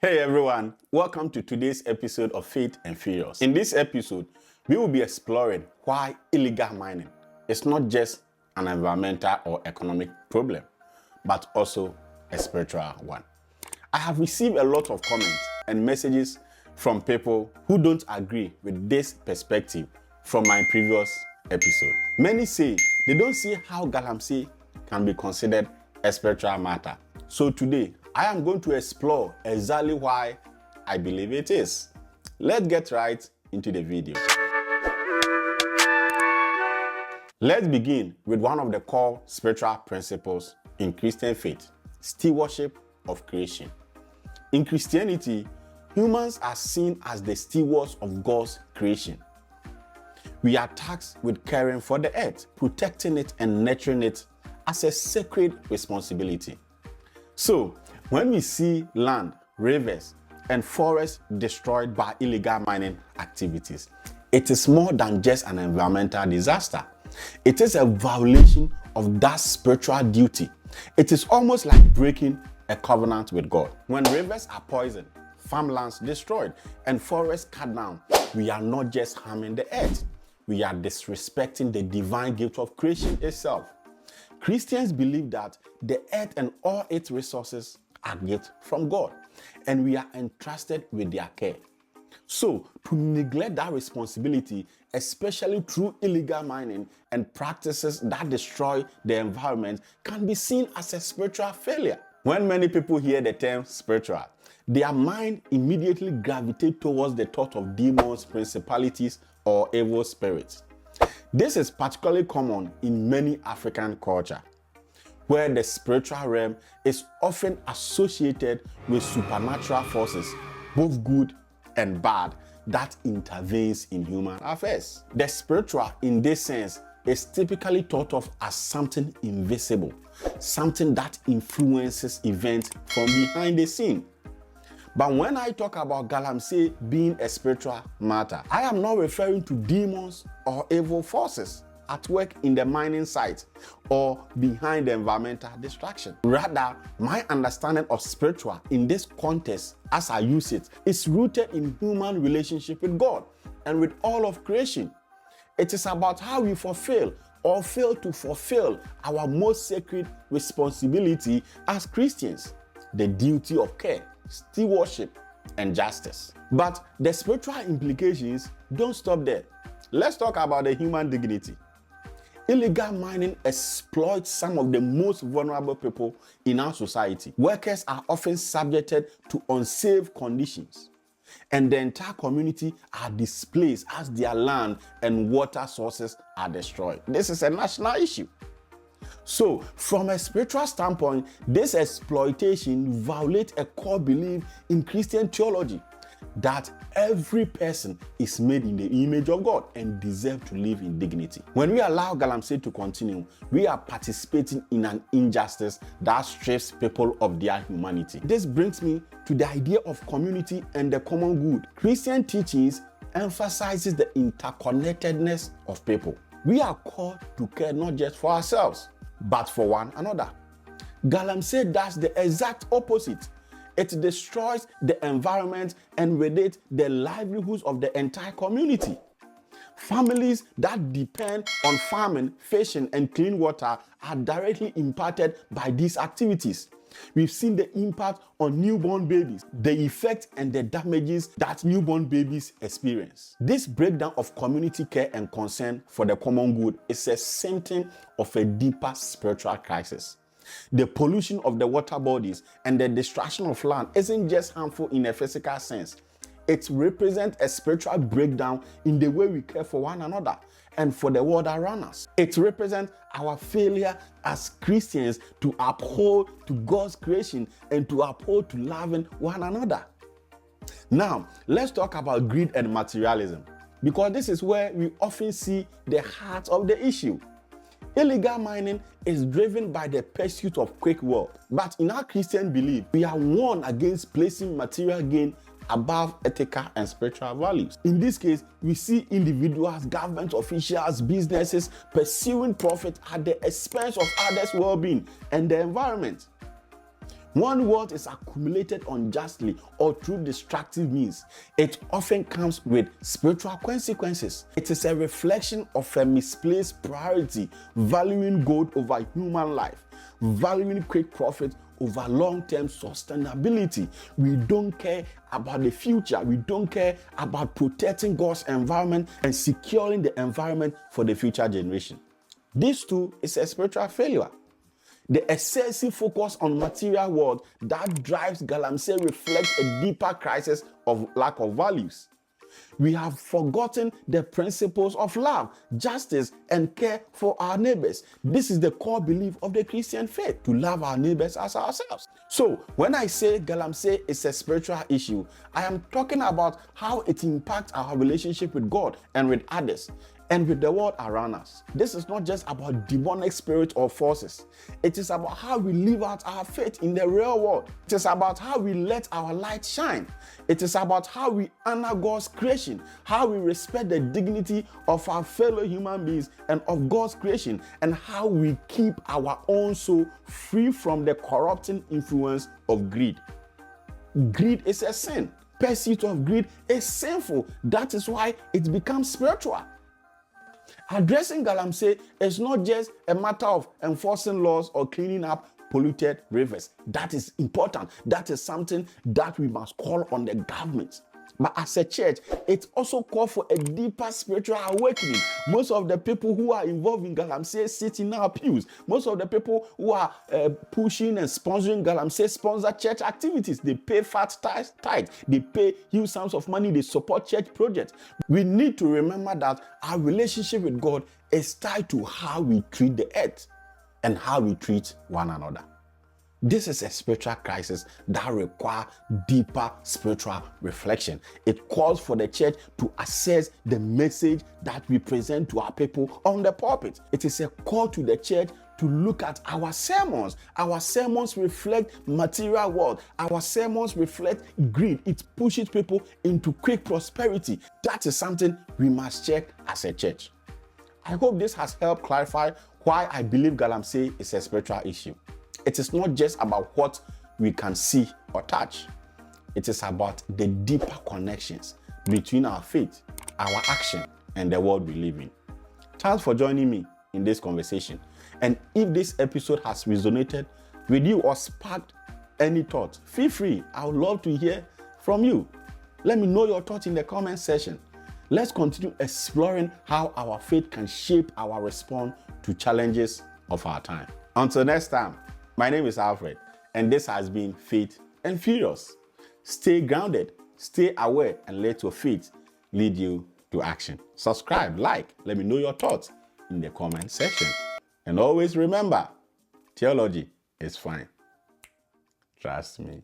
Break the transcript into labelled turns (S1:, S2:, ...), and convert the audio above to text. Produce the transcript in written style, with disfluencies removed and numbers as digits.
S1: Hey everyone, welcome to today's episode of Faith and Furious. In this episode, we will be exploring why illegal mining is not just an environmental or economic problem, but also a spiritual one. I have received a lot of comments and messages from people who don't agree with this perspective from my previous episode. Many say they don't see how Galamsey can be considered a spiritual matter. So today, I am going to explore exactly why I believe it is. Let's get right into the video. Let's begin with one of the core spiritual principles in Christian faith: stewardship of creation. In Christianity, humans are seen as the stewards of God's creation. We are tasked with caring for the earth, protecting it and nurturing it as a sacred responsibility. So, when we see land, rivers, and forests destroyed by illegal mining activities, it is more than just an environmental disaster. It is a violation of that spiritual duty. It is almost like breaking a covenant with God. When rivers are poisoned, farmlands destroyed, and forests cut down, we are not just harming the earth, we are disrespecting the divine gift of creation itself. Christians believe that the earth and all its resources are gifts from God, and we are entrusted with their care. So, to neglect that responsibility, especially through illegal mining and practices that destroy the environment, can be seen as a spiritual failure. When many people hear the term spiritual, their mind immediately gravitates towards the thought of demons, principalities, or evil spirits. This is particularly common in many African cultures, where the spiritual realm is often associated with supernatural forces, both good and bad, that intervenes in human affairs. The spiritual, in this sense, is typically thought of as something invisible, something that influences events from behind the scene. But when I talk about Galamsey being a spiritual matter, I am not referring to demons or evil forces at work in the mining site or behind the environmental destruction. Rather, my understanding of spiritual in this context, as I use it, is rooted in human relationship with God and with all of creation. It is about how we fulfill or fail to fulfill our most sacred responsibility as Christians, the duty of care, stewardship, and justice. But the spiritual implications don't stop there. Let's talk about the human dignity. Illegal mining exploits some of the most vulnerable people in our society. Workers are often subjected to unsafe conditions, and the entire community are displaced as their land and water sources are destroyed. This is a national issue. So, from a spiritual standpoint, this exploitation violates a core belief in Christian theology that every person is made in the image of God and deserves to live in dignity. When we allow Galamsey to continue, we are participating in an injustice that strips people of their humanity. This brings me to the idea of community and the common good. Christian teachings emphasizes the interconnectedness of people. We are called to care not just for ourselves, but for one another. Galamsey does the exact opposite. It destroys the environment and with it the livelihoods of the entire community. Families that depend on farming, fishing, and clean water are directly impacted by these activities. We've seen the impact on newborn babies, the effect and the damages that newborn babies experience. This breakdown of community care and concern for the common good is a symptom of a deeper spiritual crisis. The pollution of the water bodies and the destruction of land isn't just harmful in a physical sense. It represents a spiritual breakdown in the way we care for one another and for the world around us. It represents our failure as Christians to uphold to God's creation and to uphold to loving one another. Now, let's talk about greed and materialism, because this is where we often see the heart of the issue. Illegal mining is driven by the pursuit of quick wealth. But in our Christian belief, we are warned against placing material gain above ethical and spiritual values. In this case, we see individuals, government officials, businesses pursuing profit at the expense of others' well-being and the environment. When wealth is accumulated unjustly or through destructive means, it often comes with spiritual consequences. It is a reflection of a misplaced priority, valuing gold over human life, valuing quick profit over long-term sustainability. We don't care about the future. We don't care about protecting God's environment and securing the environment for the future generation. This too is a spiritual failure. The excessive focus on material world that drives Galamsey reflects a deeper crisis of lack of values. We have forgotten the principles of love, justice, and care for our neighbors. This is the core belief of the Christian faith, to love our neighbors as ourselves. So, when I say Galamsey is a spiritual issue, I am talking about how it impacts our relationship with God and with others, and with the world around us. This is not just about demonic spirits or forces. It is about how we live out our faith in the real world. It is about how we let our light shine. It is about how we honor God's creation, how we respect the dignity of our fellow human beings and of God's creation, and how we keep our own soul free from the corrupting influence of greed. Greed is a sin. Pursuit of greed is sinful. That is why it becomes spiritual. Addressing Galamsey is not just a matter of enforcing laws or cleaning up polluted rivers. That is important. That is something that we must call on the government. But as a church, it also calls for a deeper spiritual awakening. Most of the people who are involved in Galamsey sit in our pews. Most of the people who are pushing and sponsoring Galamsey sponsor church activities. They pay fat tithe. They pay huge sums of money. They support church projects. We need to remember that our relationship with God is tied to how we treat the earth and how we treat one another. This is a spiritual crisis that requires deeper spiritual reflection. It calls for the church to assess the message that we present to our people on the pulpit. It is a call to the church to look at our sermons. Our sermons reflect material world. Our sermons reflect greed. It pushes people into quick prosperity. That is something we must check as a church. I hope this has helped clarify why I believe Galamsey is a spiritual issue. It is not just about what we can see or touch. It is about the deeper connections between our faith, our action, and the world we live in. Thanks for joining me in this conversation. And if this episode has resonated with you or sparked any thoughts, feel free. I would love to hear from you. Let me know your thoughts in the comment section. Let's continue exploring how our faith can shape our response to challenges of our time. Until next time, my name is Alfred, and this has been Faith and Furious. Stay grounded, stay aware, and let your faith lead you to action. Subscribe, like, let me know your thoughts in the comment section. And always remember, theology is fine. Trust me.